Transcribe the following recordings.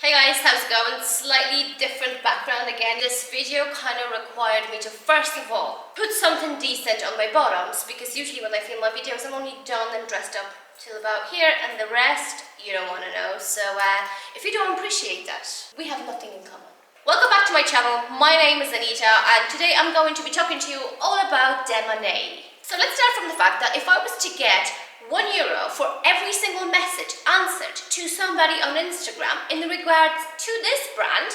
Hey guys, how's it going? Slightly different background again. This video kind of required me to first of all put something decent on my bottoms, because usually when I film my videos I'm only done and dressed up till about here, and the rest you don't want to know. So if you don't appreciate that, we have nothing in common. Welcome back to my channel. My name is Anita and today I'm going to be talking to you all about Monet. So let's start from the fact that if I was to get €1 for every single message answered to somebody on Instagram in regards to this brand,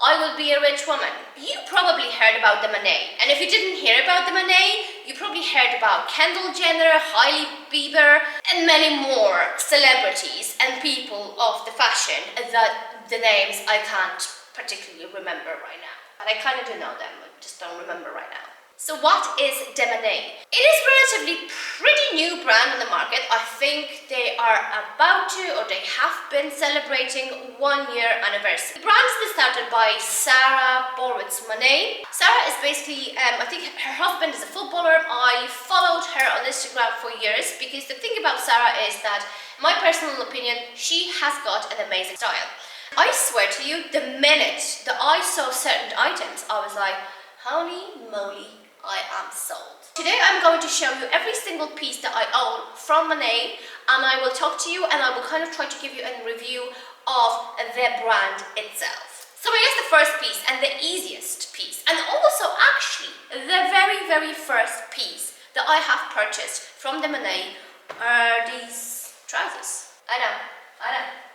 I would be a rich woman. You probably heard about the Mannei, and if you didn't hear about the Mannei, you probably heard about Kendall Jenner, Hailey Bieber, and many more celebrities and people of the fashion that the names I can't particularly remember right now. And I kind of do know them, I just don't remember right now. So what is Monet? It is a relatively pretty new brand on the market. I think they are about to, or they have been celebrating 1 year anniversary. The brand has been started by Sarah Monet. Sarah is basically, I think her husband is a footballer. I followed her on Instagram for years because the thing about Sarah is that, in my personal opinion, she has got an amazing style. I swear to you, the minute that I saw certain items, I was like, holy moly, I am sold. Today I'm going to show you every single piece that I own from Monet, and I will talk to you and I will kind of try to give you a review of the brand itself. So I guess the first piece and the easiest piece, and also actually the very first piece that I have purchased from the Monet are these trousers. I know,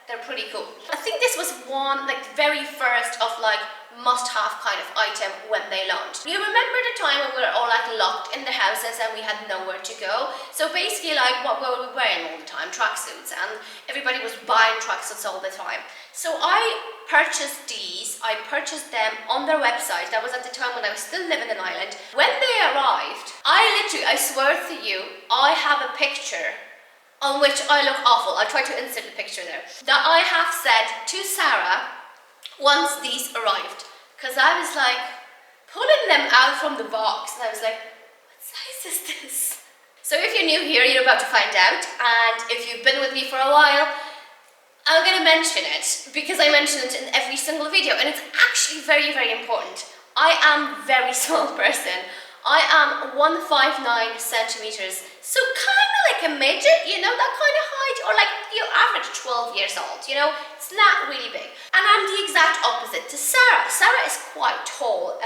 they're pretty cool. I think this was one, like very first of like must-have kind of item when they launched. You remember the time when we were all like locked in the houses and we had nowhere to go? So basically, like, what were we wearing all the time? Tracksuits, and everybody was buying tracksuits all the time. So I purchased these. I purchased them on their website. That was at the time when I was still living in Ireland. When they arrived, I swear to you, I have a picture on which I look awful. I'll try to insert the picture there. That I have said to Sarah once these arrived, because I was like pulling them out from the box and I was like, what size is this? So if you're new here, you're about to find out, and if you've been with me for a while, I'm going to mention it because I mention it in every single video, and it's actually very important. I am a very small person. I am 159 centimeters, so kind of like a midget, you know, that kind of height, or like your average 12 years old, you know, it's not really big. And I'm the exact opposite to Sarah. Sarah is quite tall,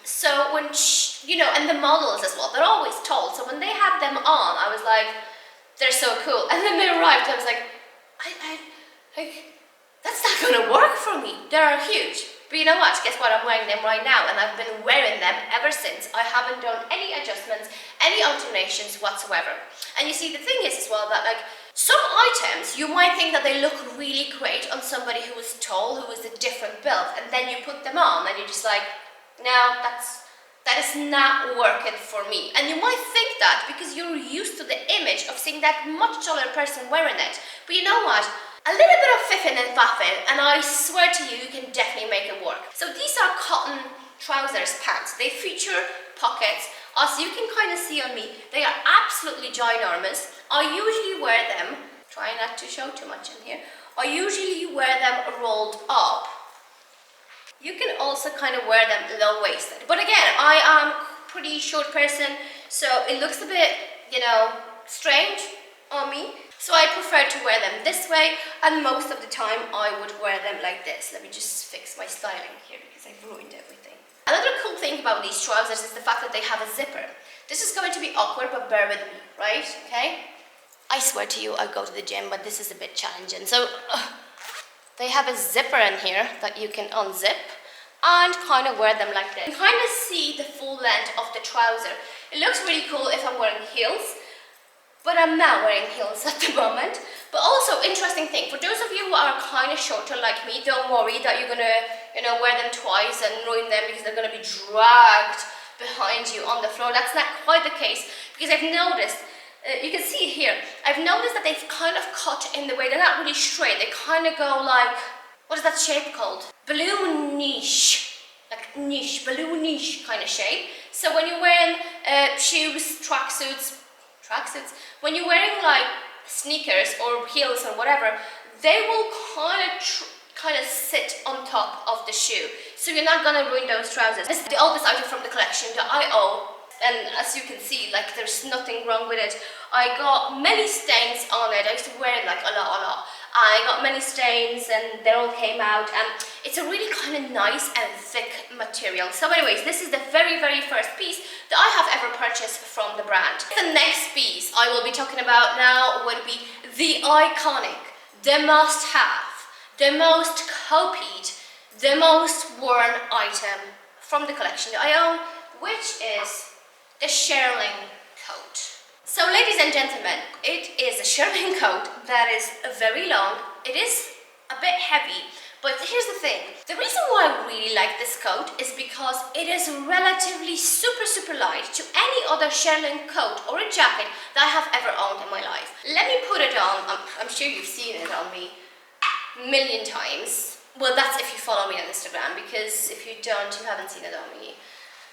so when she, you know, and the models as well, they're always tall, so when they had them on, I was like, they're so cool. And then they arrived, I was like, that's not gonna work for me. They're huge. But you know what? Guess what? I'm wearing them right now, and I've been wearing them ever since. I haven't done any adjustments, any alterations whatsoever. And you see, the thing is as well that like some items, you might think that they look really great on somebody who is tall, who is a different build, and then you put them on and you're just like, no, that is not working for me. And you might think that because you're used to the image of seeing that much taller person wearing it. But you know what? A little bit of fiffin and faffin, and I swear to you, you can definitely make it work. So these are cotton trousers pants. They feature pockets. As you can kind of see on me, they are absolutely ginormous. I usually wear them, try not to show too much in here, I usually wear them rolled up. You can also kind of wear them low-waisted. But again, I am a pretty short person, so it looks a bit, you know, strange on me. So I prefer to wear them this way, and most of the time I would wear them like this. Let me just fix my styling here because I've ruined everything. Another cool thing about these trousers is the fact that they have a zipper. This is going to be awkward, but bear with me, right? Okay? I swear to you, I go to the gym, but this is a bit challenging. So they have a zipper in here that you can unzip and kind of wear them like this. You kind of see the full length of the trouser. It looks really cool if I'm wearing heels, but I'm not wearing heels at the moment. But also, interesting thing, for those of you who are kind of shorter like me, don't worry that you're gonna, you know, wear them twice and ruin them because they're gonna be dragged behind you on the floor. That's not quite the case, because I've noticed, you can see it here, I've noticed that they've kind of cut in the way, they're not really straight, they kind of go like, what is that shape called? Balloonish, like niche, balloonish kind of shape. So when you're wearing shoes, tracksuits, when you're wearing like sneakers or heels or whatever, they will kind of kind of sit on top of the shoe, so you're not gonna ruin those trousers. This is the oldest item from the collection that I own, and as you can see, like, there's nothing wrong with it. I got many stains on it. I used to wear it like a lot. I got many stains and they all came out, and it's a really kind of nice and thick material. So anyways, this is the very first piece that I have ever purchased from the brand. The next piece I will be talking about now would be the iconic, the must-have, the most copied, the most worn item from the collection that I own, which is the shearling coat. So ladies and gentlemen, it is a shearling coat that is very long. It is a bit heavy, but here's the thing. The reason why I really like this coat is because it is relatively super light to any other shearling coat or a jacket that I have ever owned in my life. Let me put it on. I'm sure you've seen it on me a million times. Well, that's if you follow me on Instagram, because if you don't, you haven't seen it on me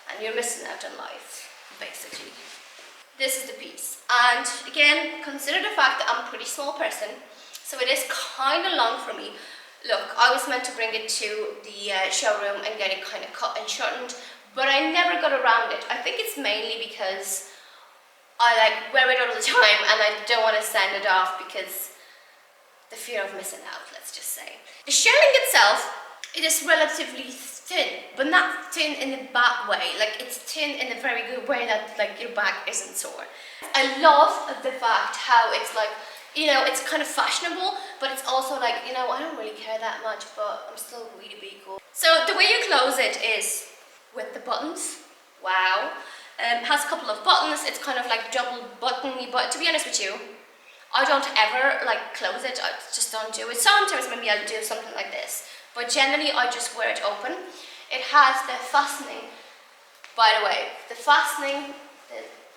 and you're missing out on life, basically. This is the piece, and again, consider the fact that I'm a pretty small person, so it is kind of long for me. Look, I was meant to bring it to the showroom and get it kind of cut and shortened, but I never got around it. I think it's mainly because I like wear it all the time and I don't want to send it off because the fear of missing out, let's just say. The shearling itself, it is relatively thin, but not thin in a bad way. Like, it's thin in a very good way that like your back isn't sore. I love the fact how it's like, you know, it's kind of fashionable, but it's also like, you know, I don't really care that much, but I'm still really cool. So the way you close it is with the buttons. Wow. Has a couple of buttons. It's kind of like double buttony, but to be honest with you, I don't ever like close it. I just don't do it. Sometimes maybe I'll do something like this, but generally I just wear it open. It has the fastening, by the way, the fastening,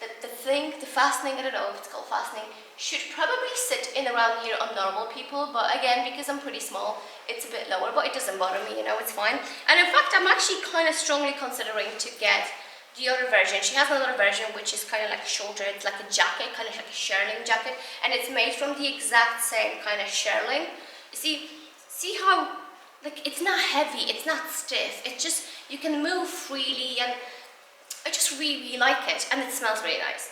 the fastening, I don't know if it's called fastening, should probably sit in around here on normal people, but again, because I'm pretty small, it's a bit lower, but it doesn't bother me, you know, it's fine. And in fact, I'm actually kind of strongly considering to get the other version. She has another version which is kind of like shorter. It's like a jacket, kind of like a shearling jacket, and it's made from the exact same kind of shearling. You see how, like, it's not heavy, it's not stiff, it's just, you can move freely, and I just really like it, and it smells really nice.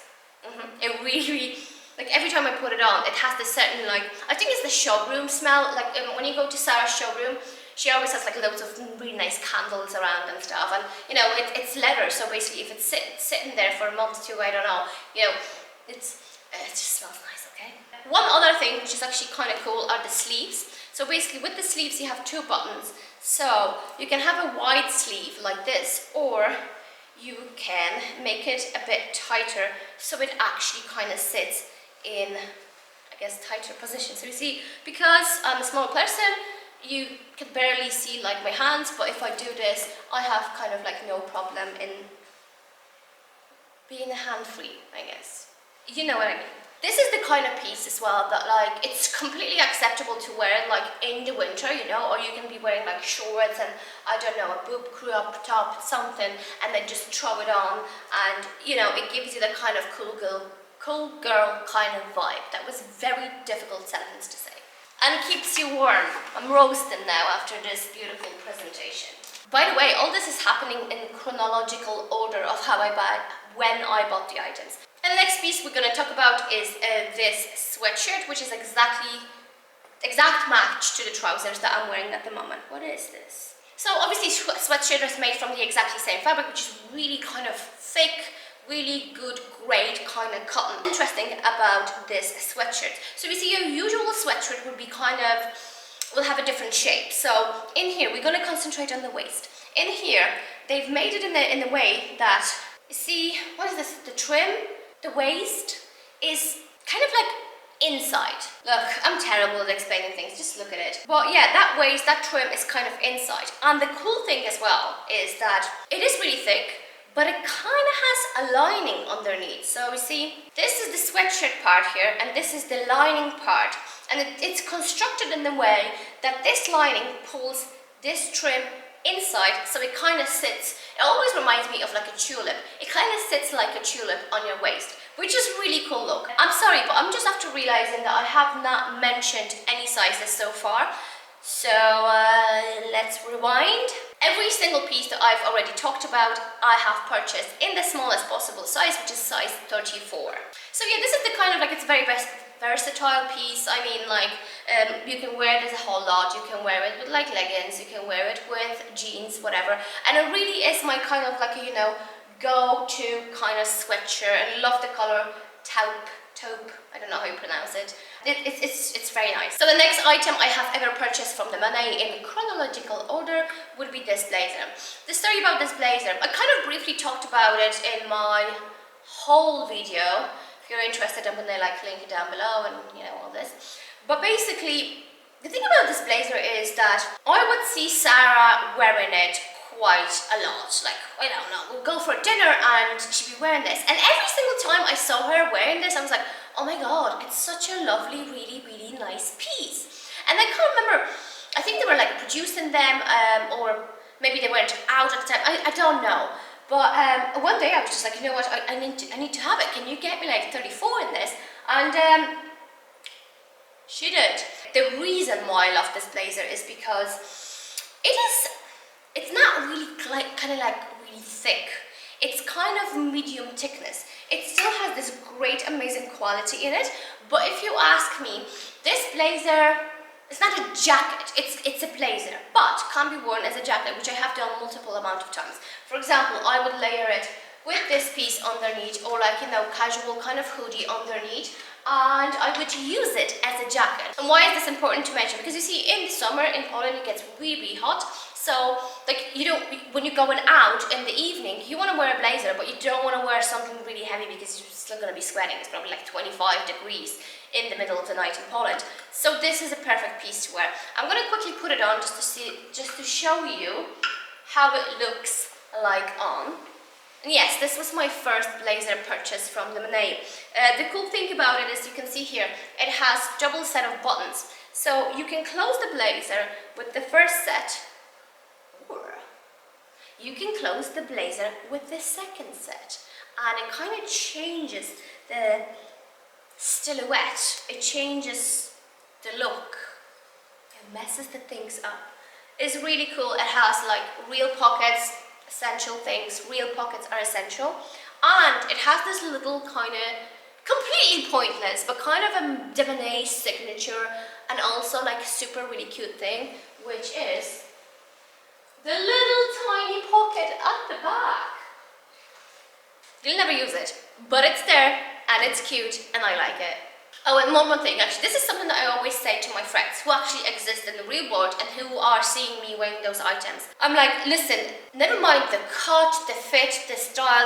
It really, like, every time I put it on, it has this certain, like, I think it's the showroom smell. Like, when you go to Sarah's showroom, she always has like loads of really nice candles around and stuff, and you know, it's leather, so basically if it's sitting there for a month too, I don't know, you know, it just smells nice. Okay. One other thing which is actually kind of cool are the sleeves. So basically with the sleeves you have two buttons, so you can have a wide sleeve like this, or you can make it a bit tighter so it actually kind of sits in, I guess, tighter position. So you see, because I'm a small person, you can barely see like my hands, but if I do this, I have kind of like no problem in being hand-free, I guess. You know what I mean. This is the kind of piece as well that, like, it's completely acceptable to wear like in the winter, you know, or you can be wearing like shorts and, I don't know, a boob crop top, something, and then just throw it on, and you know, it gives you the kind of cool girl kind of vibe. That was a very difficult sentence to say. And keeps you warm. I'm roasting now after this beautiful presentation. By the way, all this is happening in chronological order of how when I bought the items. And the next piece we're going to talk about is this sweatshirt, which is exact match to the trousers that I'm wearing at the moment. What is this? So obviously sweatshirt is made from the exactly same fabric, which is really kind of thick, really good grade kind of cotton. Interesting about this sweatshirt. So you see, your usual sweatshirt would be will have a different shape. So in here, we're going to concentrate on the waist. In here, they've made it in the way that, you see, what is this? The trim, the waist is kind of like inside. Look, I'm terrible at explaining things, just look at it. But yeah, that waist, that trim is kind of inside. And the cool thing as well is that it is really thick, but it kind of has a lining underneath. So you see, this is the sweatshirt part here, and this is the lining part. And it's constructed in the way that this lining pulls this trim inside, so it kind of sits. It always reminds me of like a tulip. It kind of sits like a tulip on your waist, which is really cool look. I'm sorry, but I'm just after realizing that I have not mentioned any sizes so far. So let's rewind. Every single piece that I've already talked about, I have purchased in the smallest possible size, which is size 34. So yeah, this is the kind of like, it's very versatile piece. I mean, like, you can wear it as a whole lot. You can wear it with like leggings, you can wear it with jeans, whatever. And it really is my kind of like, you know, go-to kind of sweatshirt. I love the color taupe, I don't know how you pronounce it. It's very nice. So the next item I have ever purchased from the Mannei in chronological order would be this blazer. The story about this blazer, I kind of briefly talked about it in my whole video. If you're interested, I'm gonna like link it down below and you know all this. But basically, the thing about this blazer is that I would see Sarah wearing it quite a lot. Like, I don't know, we'll go for dinner and she'd be wearing this. And every single time I saw her wearing this, I was like, oh my god, it's such a lovely, really, really nice piece. And I can't remember, I think they were like producing them, or maybe they weren't out at the time, I don't know. But one day I was just like, you know what, I need to have it. Can you get me like 34 in this? And she did. The reason why I love this blazer is because it's not really like, kind of like really thick. It's kind of medium thickness. It still has this great, amazing quality in it. But if you ask me, this blazer, it's not a jacket, it's a blazer, but can be worn as a jacket, which I have done multiple amount of times. For example, I would layer it with this piece underneath, or like, you know, casual kind of hoodie underneath, and I would use it as a jacket. And why is this important to mention? Because you see, in summer in Poland it gets really hot. So like, you don't, when you're going out in the evening, you want to wear a blazer, but you don't want to wear something really heavy because you're still going to be sweating. It's probably like 25 degrees in the middle of the night in Poland. So this is a perfect piece to wear. I'm going to quickly put it on just to show you how it looks like on. And yes, this was my first blazer purchase from the Monet. The cool thing about it is, you can see here, it has double set of buttons. So you can close the blazer with the first set, or you can close the blazer with the second set. And it kind of changes the silhouette. It changes the look. It messes the things up. It's really cool. It has like real pockets, essential things. Real pockets are essential. And it has this little kind of completely pointless, but kind of a Monet signature, and also like super really cute thing, which is the little tiny pocket at the back. You'll never use it, but it's there and it's cute and I like it. Oh, and one more thing, actually, this is something that I always say to my friends who actually exist in the real world and who are seeing me wearing those items. I'm like, listen, never mind the cut, the fit, the style,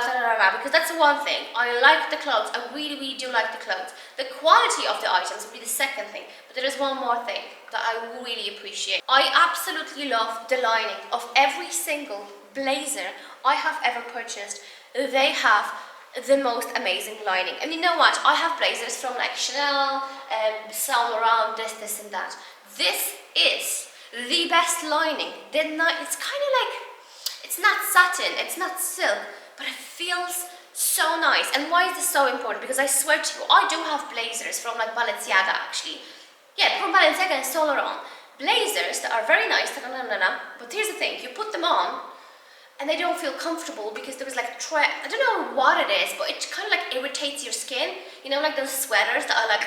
because that's the one thing. I like the clothes, I really, really do like the clothes. The quality of the items will be the second thing, but there is one more thing that I really appreciate. I absolutely love the lining of every single blazer I have ever purchased. They have the most amazing lining. And you know what? I have blazers from like Chanel, Saint Laurent, this and that. This is the best lining. It's kind of like, it's not satin, it's not silk, but it feels so nice. And why is this so important? Because I swear to you, I do have blazers from like Balenciaga actually. Yeah, from Balenciaga and Saint Laurent. Blazers that are very nice, but here's the thing, you put them on, and they don't feel comfortable because there was like I don't know what it is, but it kind of like irritates your skin. You know, like those sweaters that are like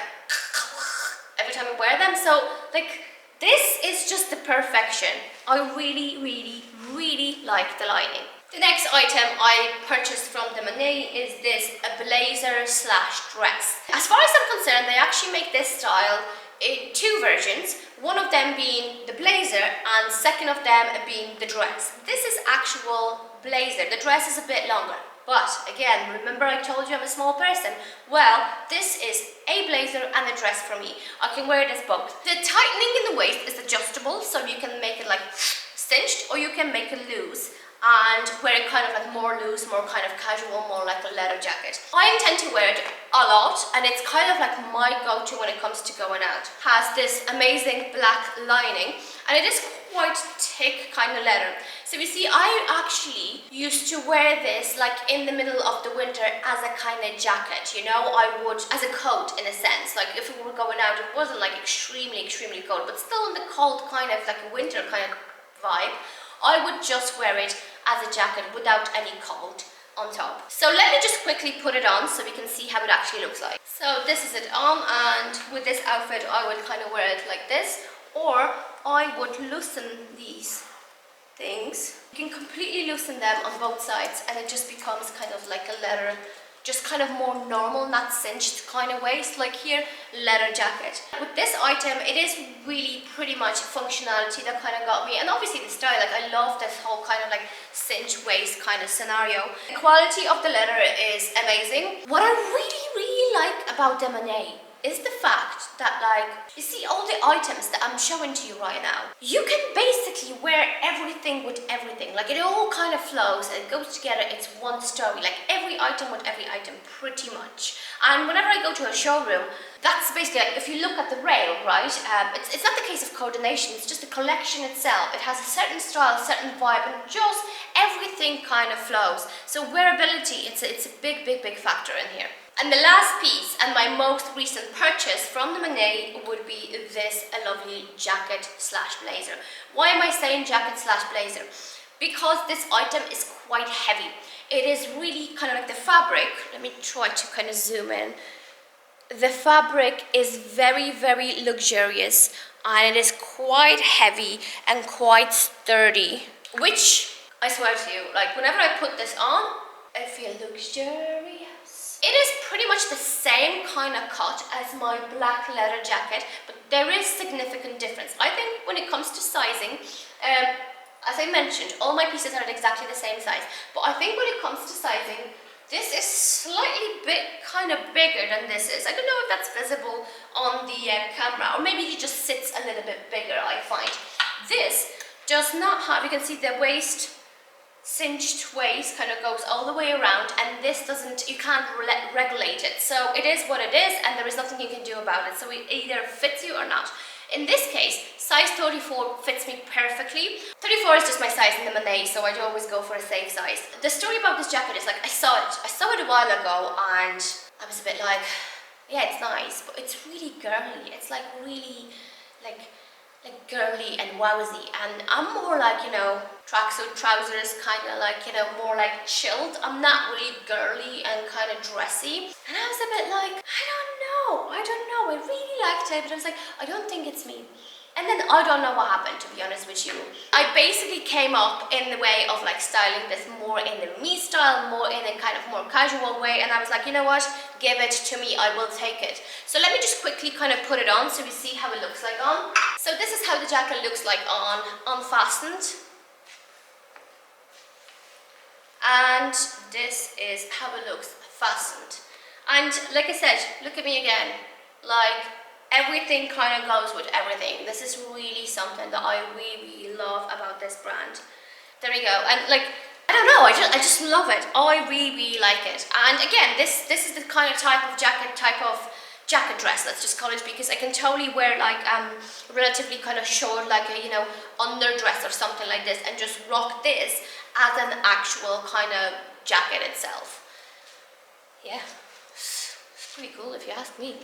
every time you wear them. So like, this is just the perfection. I really, really, really like the lining. The next item I purchased from the Monet is this blazer slash dress. As far as I'm concerned, they actually make this style in two versions, one of them being the blazer and second of them being the dress. This is actual blazer, the dress is a bit longer, but again, remember I told you I'm a small person? Well, this is a blazer and a dress for me. I can wear it as both. The tightening in the waist is adjustable, so you can make it like cinched or you can make it loose and wear it kind of like more loose, more kind of casual, more like a leather jacket. I intend to wear it a lot, and it's kind of like my go-to when it comes to going out. Has this amazing black lining, and it is quite thick kind of leather. So you see, I actually used to wear this like in the middle of the winter as a kind of jacket, you know, I would, as a coat in a sense, like if we were going out, it wasn't like extremely cold, but still in the cold kind of like a winter kind of vibe, I would just wear it as a jacket without any coat on top. So let me just quickly put it on so we can see how it actually looks like. So this is it on, and with this outfit I would kind of wear it like this, or I would loosen these things. You can completely loosen them on both sides and it just becomes kind of like a leather, just kind of more normal, not cinched kind of waist, like here, leather jacket. With this item, it is really pretty much functionality that kind of got me, and obviously the style. Like, I love this whole kind of like cinch waist kind of scenario. The quality of the leather is amazing. What I really like about the Monet is the fact that, like, you see all the items that I'm showing to you right now, you can basically wear everything with everything. Like, it all kind of flows and it goes together. It's one story, like every item with every item pretty much. And whenever I go to a showroom, that's basically like, if you look at the rail, right, it's not the case of coordination, it's just the collection itself. It has a certain style, certain vibe, and just everything kind of flows. So wearability, it's a big factor in here. And the last piece, and my most recent purchase from the Mannei, would be this lovely jacket slash blazer. Why am I saying jacket slash blazer? Because this item is quite heavy. It is really kind of like the fabric. Let me try to kind of zoom in. The fabric is very luxurious, and it is quite heavy and quite sturdy, which I swear to you, like whenever I put this on, I feel luxurious. It is pretty much the same kind of cut as my black leather jacket, but there is significant difference. I think when it comes to sizing, as I mentioned, all my pieces are exactly the same size, but I think when it comes to sizing, this is slightly kind of bigger than this is. I don't know if that's visible on the camera, or maybe it just sits a little bit bigger, I find. This does not have, you can see the waist, cinched waist kind of goes all the way around, and this doesn't, you can't regulate it. So it is what it is, and there is nothing you can do about it. So it either fits you or not. In this case, size 34 fits me perfectly. 34 is just my size in the Monet, so I always go for a safe size. The story about this jacket is, like, I saw it a while ago, and I was a bit like, yeah, it's nice, but it's really girly. It's like really like girly and wowsy, and I'm more like, you know, tracksuit trousers, kind of like, you know, more like chilled. I'm not really girly and kind of dressy, and I was a bit like, I don't know, I really liked it, but I was like, I don't think it's me. And then I don't know what happened, to be honest with you. I basically came up in the way of like styling this more in the me style, more in a kind of more casual way, and I was like, you know what, give it to me, I will take it. So let me just quickly kind of put it on so we see how it looks like on. So this is how the jacket looks like on, unfastened. And this is how it looks fastened. And like I said, look at me again, like everything kind of goes with everything. This is really something that I really love about this brand. There we go. And like, I don't know, I just love it. I really like it. And again, this is the kind of type of jacket dress, let's just call it, because I can totally wear like relatively kind of short, like a, you know, underdress or something like this, and just rock this as an actual kind of jacket itself. Yeah, it's pretty cool if you ask me.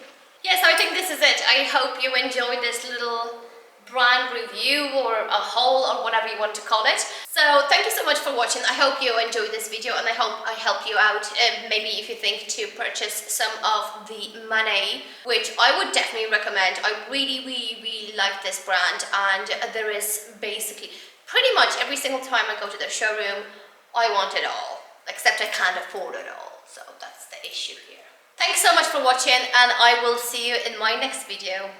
Yeah, so I think this is it. I hope you enjoyed this little brand review, or a haul, or whatever you want to call it. So thank you so much for watching. I hope you enjoyed this video, and I hope I help you out, maybe if you think to purchase some of the Mannei, which I would definitely recommend. I really like this brand, and there is basically pretty much every single time I go to their showroom, I want it all, except I can't afford it all, so that's the issue here. Thanks so much for watching, and I will see you in my next video.